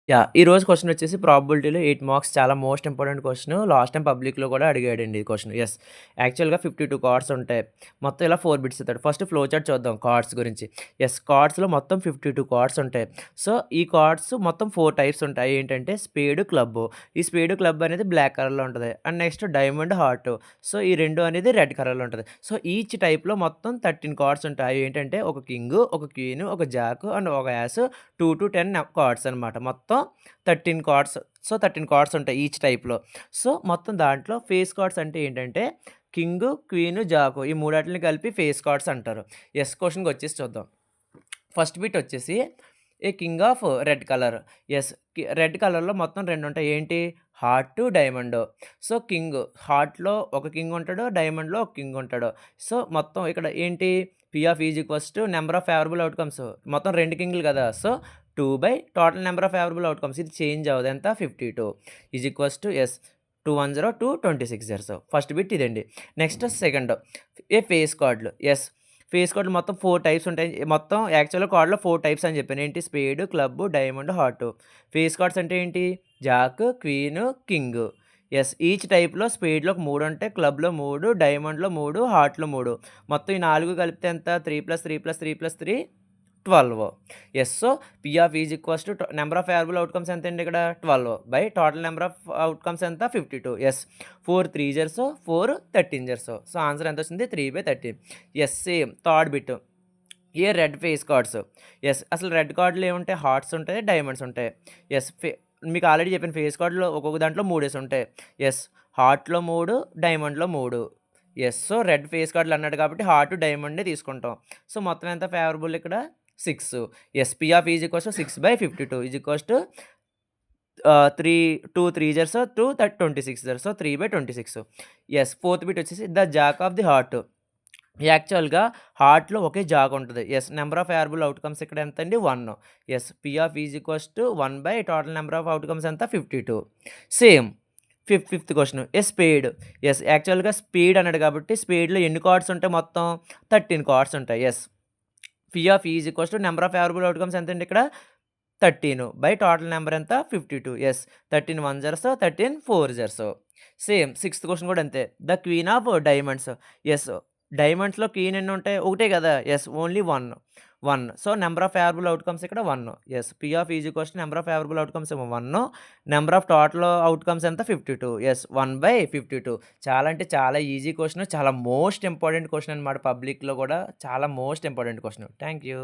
ఈరోజు క్వెషన్ వచ్చేసి ప్రాబబిలిటీలో 8 మార్క్స్ చాలా most important question. Last time పబ్లిక్‌లో కూడా అడిగాడండి ఈ క్వెషన్. యాక్చువల్‌గా 52 కార్డ్స్ ఉంటాయి. మొత్తం ఇలా 4 బిట్స్ ఇస్తాడు. ఫస్ట్ ఫ్లో చార్ట్ చూద్దాం కార్డ్స్ గురించి. కార్డ్స్‌లో మొత్తం 52 కార్డ్స్ ఉంటాయి. సో, ఈ కార్డ్స్ మొత్తం 4 టైప్స్ ఉంటాయి. ఏంటంటే స్పేడ్, క్లబ్బు. ఈ స్పేడ్, క్లబ్ అనేది బ్లాక్ కలర్‌లో ఉంటది. And next diamond, heart. So, ఈ 2 అనేది రెడ్ కలర్‌లో ఉంటది. సో, ఈచ్ టైప్‌లో మొత్తం 13 కార్డ్స్ ఉంటాయి. అవి ఏంటంటే ఒక కింగు, ఒక క్వీను, ఒక జాక్ అండ్ ఒక యాస్ 2-10 కార్డ్స్ అనమాట. మొత్తం 13 కార్డ్స్. సో, 13 కార్డ్స్ ఉంటాయి ఈచ్ టైప్‌లో. సో, మొత్తం దాంట్లో ఫేస్ కార్డ్స్ అంటే ఏంటంటే కింగు, క్వీను, జాకు ఈ మూడాటిలిని కలిపి ఫేస్ కార్డ్స్ అంటారు. క్వెషన్‌కొచ్చేసి చూద్దాం. ఫస్ట్ బిట్ వచ్చేసి a king of red colour. Red కలర్‌లో మొత్తం 2 ఉంటాయి. ఏంటి? Heart, diamond. సో, కింగ్ హార్ట్‌లో ఒక కింగ్ ఉంటాడు. డైమండ్‌లో ఒక కింగ్ ఉంటాడు. సో, మొత్తం ఇక్కడ ఏంటి? P of is equals to number of favourable outcomes. మొత్తం 2 కింగ్‌లు కదా! So, 2 by total number of favourable outcomes. ఇది చేంజ్ అవ్వదు. ఎంత? 52 ఈజ్ ఈక్వల్స్ టు 210 226 జెర్స్. ఫస్ట్ బిట్ ఇదండి. నెక్స్ట్ సెకండ్ ఫేస్ కార్డ్‌లు. ఫేస్ కార్డ్‌లు మొత్తం 4 టైప్స్ ఉంటాయి. మొత్తం యాక్చువల్‌గా కార్డ్‌లో 4 టైప్స్ అని చెప్పాను. ఏంటి? Spade, club, diamond, heart. Face cards అంటే ఏంటి? Jack, queen, king. ఈచ్ టైప్‌లో స్పేడ్‌లో 3 ఉంటాయి. క్లబ్‌లో 3, డైమండ్‌లో 3, హార్ట్‌లో 3. మొత్తం ఈ 4 కలిపితే ఎంత? 3+3+3+3 12. So, P of is equals to number of favourable outcomes ఎంతండి ఇక్కడ? 12 by total number of outcomes ఎంత? 52. 4 3 జర్స్ 4 13 జర్స్. సో, ఆన్సర్ ఎంతొచ్చింది? 3/13. Same third bit. Red face cards. అసలు రెడ్ కార్డ్‌లో ఏముంటాయి? హార్ట్స్ ఉంటాయి, డైమండ్స్ ఉంటాయి. యెస్ ఫే మీకు ఆల్రెడీ చెప్పాను ఫేస్ కార్డ్‌లో ఒక్కొక్క దాంట్లో 3 ఉంటాయి. హార్ట్‌లో 3, డైమండ్‌లో 3. సో, రెడ్ ఫేస్ కార్డ్‌లు అన్నాడు కాబట్టి హార్ట్, డైమండే తీసుకుంటాం. సో, మొత్తం ఎంత ఫేవరబుల్ ఇక్కడ? 6. P of is equals to 6/52 is equals to 2 3 జర్స్ 2 26 జర్స్. సో, 3/26. ఫోర్త్ బిట్ వచ్చేసి the jack of the heart. యాక్చువల్‌గా హార్ట్‌లో ఒకే జాక్ ఉంటది. నంబర్ ఆఫ్ ఫేవరబుల్ అవుట్‌కమ్స్ ఇక్కడ ఎంతండి? 1. P of is equals to 1 by total number of outcomes ఎంత? 52. Same fifth question. స్పేడ్. యాక్చువల్‌గా స్పీడ్ అన్నాడు కాబట్టి స్పేడ్‌లో ఎన్ని కార్డ్స్ ఉంటాయి మొత్తం? 13 కార్డ్స్ ఉంటాయి. P of is equals to number of favourable outcomes ఎంతండి ఇక్కడ? 13 బై టోటల్ నంబర్ ఎంత? 52. 13 1 జర్స్, 13 4 జర్స్. సేమ్ సిక్స్త్ క్వెషన్ కూడా అంతే. The queen of diamonds. Yes డైమండ్స్‌లో క్వీన్ ఎన్ని ఉంటాయి? ఒకటే కదా! Only 1. So, number of favourable outcomes ఇక్కడ 1. P of is equals to number of favourable outcomes ఏమో 1. నంబర్ ఆఫ్ టోటల్ అవుట్‌కమ్స్ ఎంత? 52. 1/52. చాలా అంటే చాలా ఈజీ క్వెషన్. చాలా మోస్ట్ ఇంపార్టెంట్ క్వెషన్ అనమాట పబ్లిక్‌లో కూడా. చాలా most important question. Thank you.